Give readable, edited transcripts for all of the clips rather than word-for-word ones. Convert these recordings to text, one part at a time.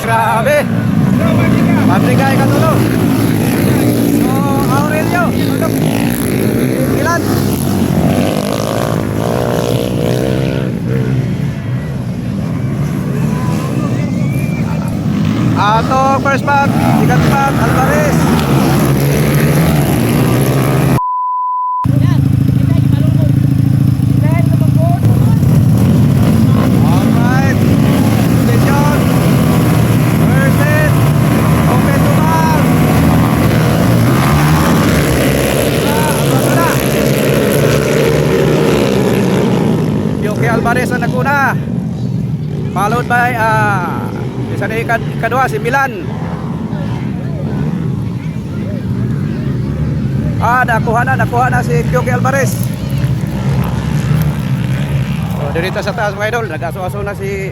grabe. Pabrika ikatulo. So, Aurelio. Ilan? Ato first back, second back, Alvarez. Alright. Position. First set. Open to mark. Yoke Alvarez ang naguna. Followed by isa na ikadua si Milan. Nakuha na si Yoke Alvarez. So, dito sa taas mga idol, nag-aso-aso na si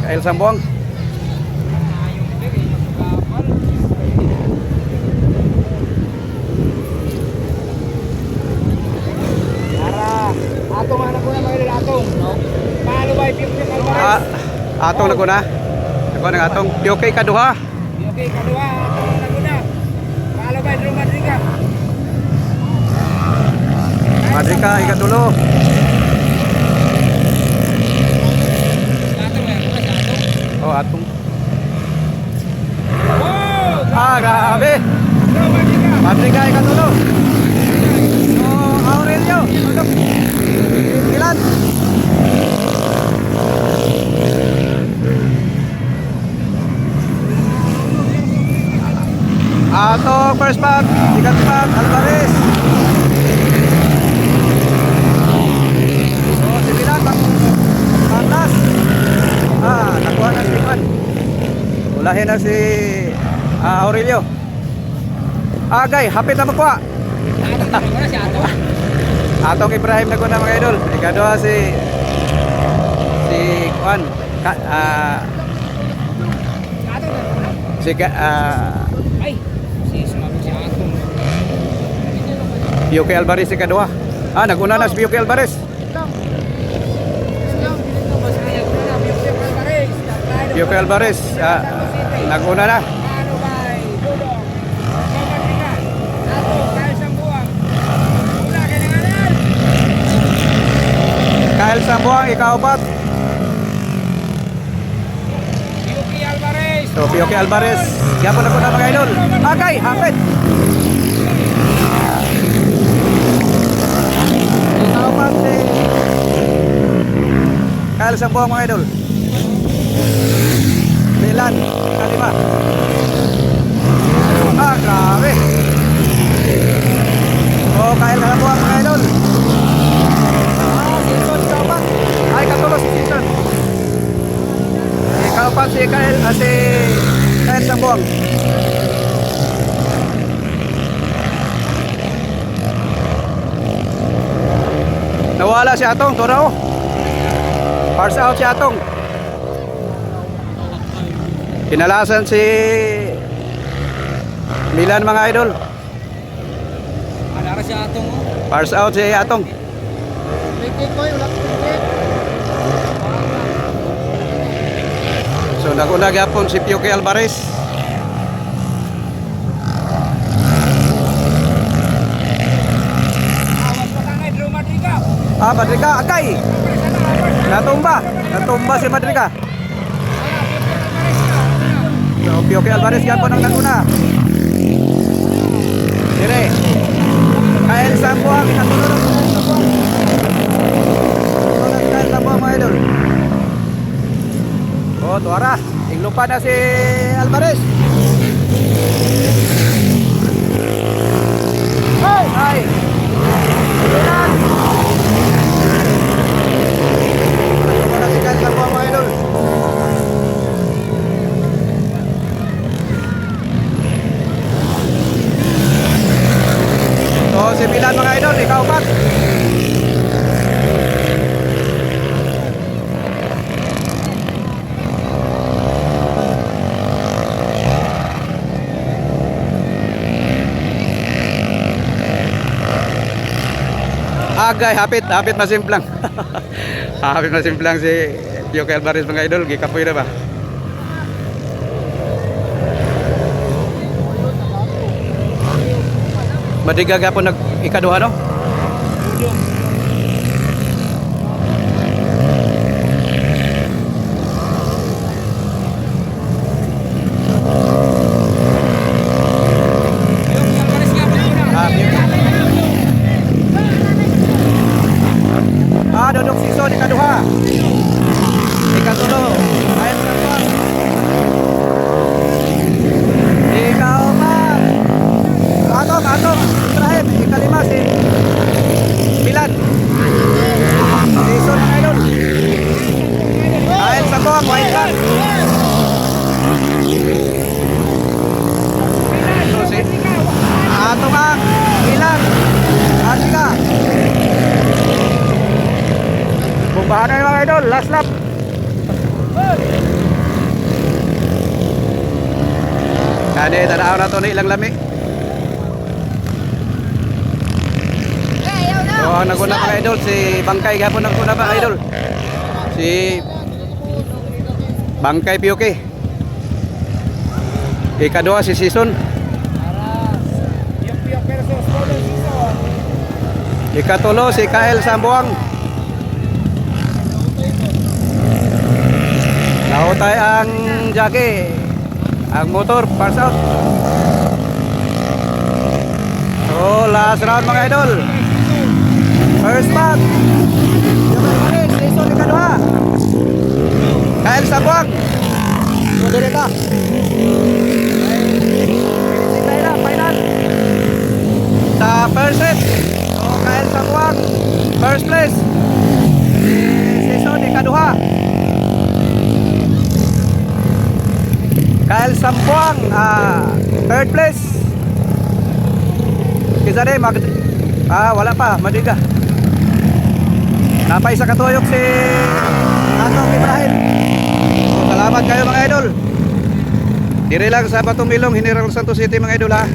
Kael Sambuang. Atong anak ko na mga idol, atong. Paano ba yung Alvarez? Atong naguna. Ako nang atong Yoke kaduha. Okay, kadua, atong anak ko na. Paano ba yung Madriga? Madrika ikatulo. Oh, atong. Grabe. Madrika ikatulo. So, Aurelio. Ilan? Ato first back, second back, Alvarez. So, si Milan, pantas. Nakuha na si Iman. Ulahin na si Aurelio. Agay, hapit na makuha. Atong Ibrahim na kuna mga idol. Ikadua si Juan. Yoke Alvarez ikadua. Naguna na si Yoke Alvarez. Yoke Alvarez naguna na. Kael Sambuang ikaapat. Yoke Alvarez. So Yoke Alvarez, yapon ako na mga idol. Agay, hapit. Ikaapat si Kael Sambuang mga idol. Milan, kalima. Grabe. Oh, Kael Sambuang mga idol. Season ikaapat. Ay, katulo si season. Ikaapat si Kael Sambuang. Nawala si Atong, Torao. Parse out si Atong. Kinalasan si Milan mga idol. Alara si atong. Parse out si Atong. So naguna gyapon si Yoke Alvarez. Madrika, agay. Natumba si Madrika. So Yoke Alvarez gyapon ang naguna. Dire. Kael Sambuang ikatulong. Kael Sambuang mga idol. Oh, tuara. Inglupa na si Alvarez. Ay. Ilan. Wala si Kael Sambuang mga idol. So si Milan mga idol, ikaapat. Agay, hapit masimplang. Hapit masimplang si Yoke Alvarez mga idol, gikapoy na ba? Madigaga po nag ikaduha no? Duduk season ikaduha. Ikatulo. Ayun sa to. Ikapat. Atong. Ibrahim. Ikalima si Milan. Season na idol. Ayun sa to. White lang. Ito si Atong ang Milan. Asika. Bumbahan na yung mga idol, last lap. Kani, tanaw na ito na ilang lami. So, ang naguna mga idol, si Bangkay gapon naguna mga idol. Si Bangkay POK. Ikaduha si Season. Ikatulo si Kael Sambuang. Nautay ang Jackie, ang motor, parts out. So, last round mga idol. First spot. Season ikaduha. Kael Sambuang. So, direta. Sintay na, final. Sa first set. So, Kael Sambuang, first place. Season ikaduha. Kael Sambuang, third place. Kisa din, wala pa, madiga. Napay sa katuyok si Atong Ibrahim. So, salamat kayo mga idol. Dire lang sa Batong Milong, General Santos City mga idol ha.